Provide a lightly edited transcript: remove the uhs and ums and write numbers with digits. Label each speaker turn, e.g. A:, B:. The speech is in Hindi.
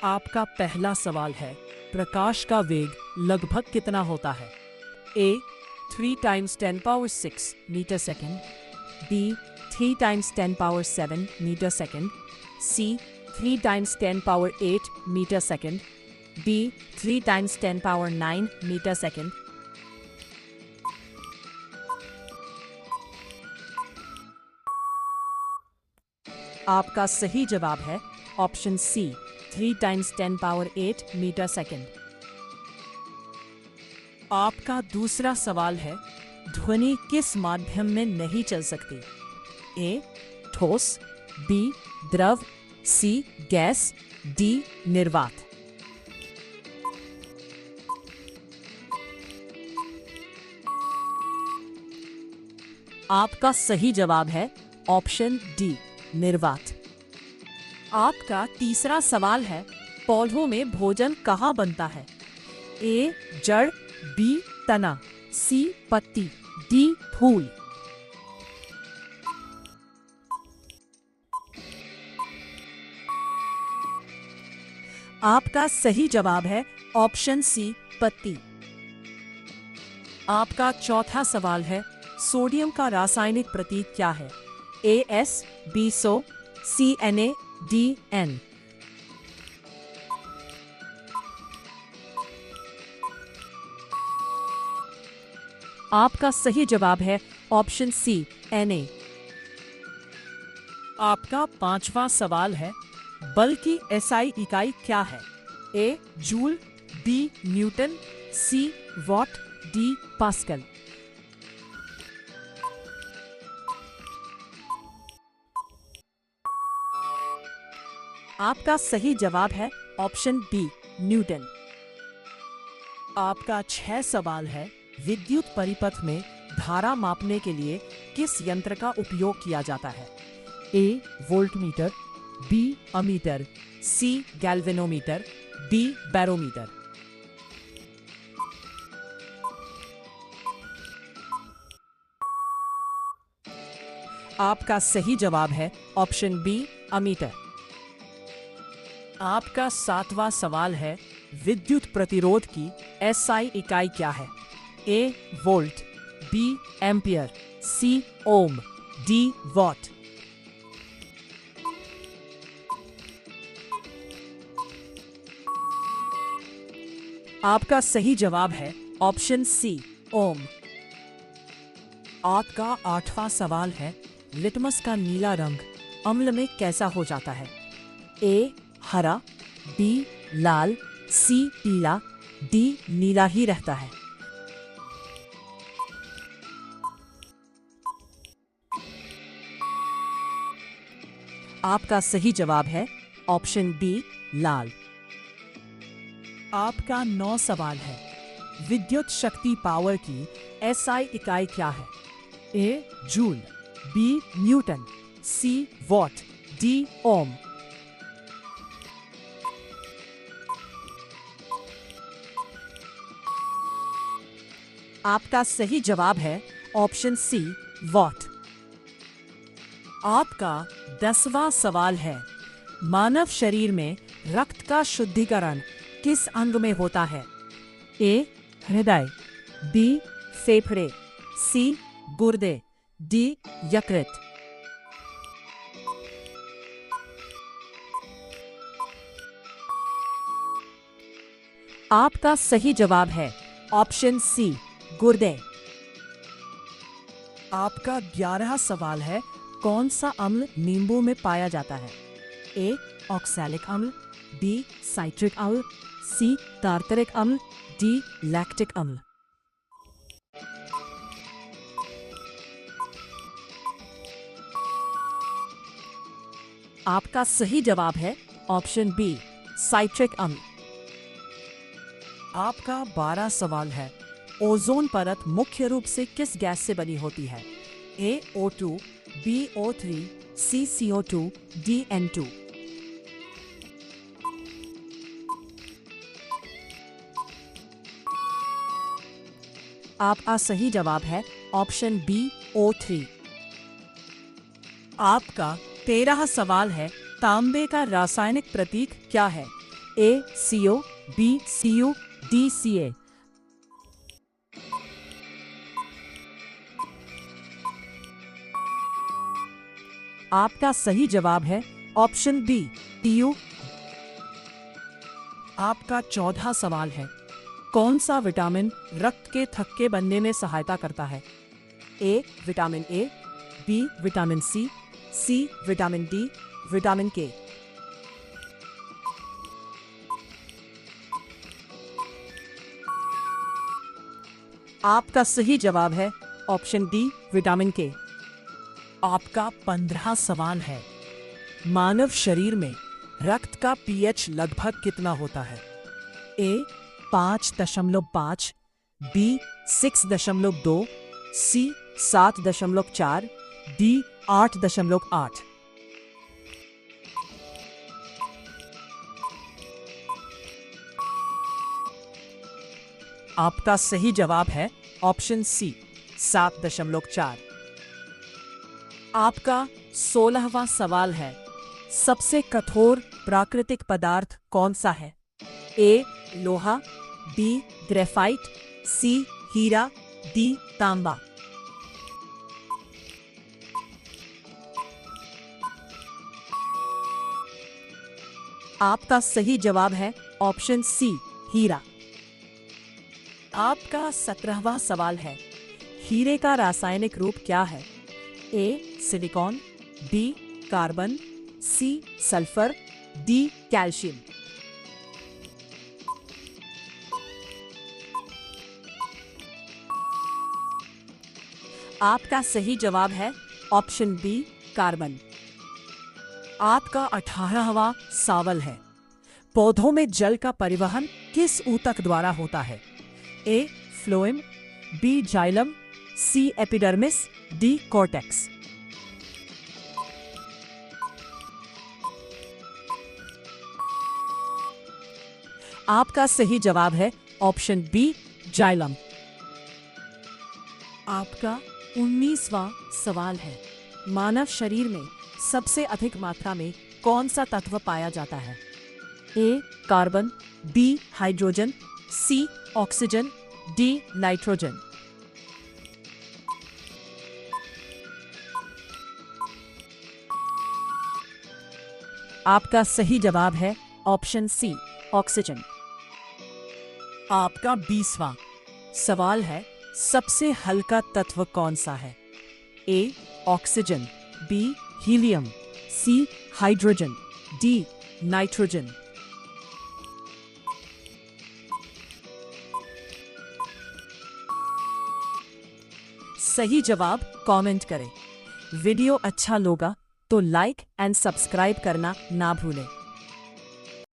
A: आपका पहला सवाल है, प्रकाश का वेग लगभग कितना होता है? A 3 times 10 power 6 metre second, B 3 times 10 power 7 metre second, C 3 times 10 power 8 metre second, D 3 times 10 power 9 metre second. आपका सही जवाब है option C 3 times 10 power 8 metre second. आपका दूसरा सवाल है, ध्वनि किस माध्यम में नहीं चल सकती? ए ठोस, बी द्रव, सी गैस, डी निर्वात। आपका सही जवाब है ऑप्शन डी निर्वात। आपका तीसरा सवाल है, पौधों में भोजन कहाँ बनता है? ए जड़, बी तना, सी पत्ती, डी फूल। आपका सही जवाब है ऑप्शन सी पत्ती। आपका चौथा सवाल है, सोडियम का रासायनिक प्रतीक क्या है? A S, B so, C N A, D N. आपका सही जवाब है ऑप्शन सी एन ए। आपका पांचवा सवाल है, बल की एसआई इकाई क्या है? A joule, B newton, C watt, D pascal. आपका सही जवाब है ऑप्शन बी न्यूटन। आपका 6 सवाल है, विद्युत परिपथ में धारा मापने के लिए किस यंत्र का उपयोग किया जाता है? ए वोल्टमीटर, बी अमीटर, सी गैल्वेनोमीटर, डी बैरोमीटर। आपका सही जवाब है ऑप्शन बी अमीटर। आपका 7वां सवाल है, विद्युत प्रतिरोध की एसआई इकाई क्या है? A volt, B ampere, C ohm, D watt. आपका सही जवाब है ऑप्शन सी ओम। आपका 8वां सवाल है, लिटमस का नीला रंग अम्ल में कैसा हो जाता है? ए हरा, बी लाल, सी पीला, डी नीला ही रहता है। आपका सही जवाब है ऑप्शन बी लाल। आपका 9 सवाल है, विद्युत शक्ति पावर की एसआई इकाई क्या है? A joule, B newton, C watt, D ohm. आपका सही जवाब है ऑप्शन सी वॉट। आपका 10वां सवाल है, मानव शरीर में रक्त का शुद्धिकरण किस अंग में होता है? ए हृदय, बी फेफड़े, सी गुर्दे, डी यकृत। आपका सही जवाब है ऑप्शन सी गुर्दे। आपका 11वां सवाल है, कौन सा अम्ल नींबू में पाया जाता है? ए ऑक्सैलिक अम्ल, बी साइट्रिक अम्ल, सी टार्टरिक अम्ल, डी लैक्टिक अम्ल। आपका सही जवाब है ऑप्शन बी साइट्रिक अम्ल। आपका 12वां सवाल है, ओजोन परत मुख्य रूप से किस गैस से बनी होती है? ए O2, बी O3, सी CO2, डी N2। आपका सही जवाब है ऑप्शन बी O3। आपका 13वां सवाल है, तांबे का रासायनिक प्रतीक क्या है? A CO, B Cu, D Ca। आपका सही जवाब है ऑप्शन बी Cu। आपका 14वां सवाल है, कौन सा विटामिन रक्त के थक्के बनने में सहायता करता है? A vitamin A, B vitamin C, C vitamin D, vitamin K. आपका सही जवाब है ऑप्शन डी विटामिन के। आपका 15वां सवाल है, मानव शरीर में रक्त का पीएच लगभग कितना होता है? ए 5.5, बी 6.2, सी 7.4, डी 8.8। आपका सही जवाब है ऑप्शन सी 7.4। आपका 16वां सवाल है, सबसे कठोर प्राकृतिक पदार्थ कौन सा है? ए लोहा, बी ग्रेफाइट, सी हीरा, डी तांबा। आपका सही जवाब है ऑप्शन सी हीरा। आपका 17वां सवाल है, हीरे का रासायनिक रूप क्या है? A silicon, B carbon, C sulphur, D calcium. आपका सही जवाब है ऑप्शन बी कार्बन। आपका 18वां सवाल है, पौधों में जल का परिवहन किस ऊतक द्वारा होता है? ए फ्लोएम, बी जाइलम, सी एपिडर्मिस, डी कॉर्टेक्स। आपका सही जवाब है ऑप्शन बी जाइलम। आपका 19वां सवाल है, मानव शरीर में सबसे अधिक मात्रा में कौन सा तत्व पाया जाता है? ए कार्बन, बी हाइड्रोजन, सी ऑक्सीजन, डी नाइट्रोजन। आपका सही जवाब है ऑप्शन सी ऑक्सीजन। आपका 20वां सवाल है, सबसे हल्का तत्व कौन सा है? A oxygen, B helium, C hydrogen, D nitrogen. सही जवाब कमेंट करें। वीडियो अच्छा लगा तो लाइक एंड सब्सक्राइब करना ना भूलें।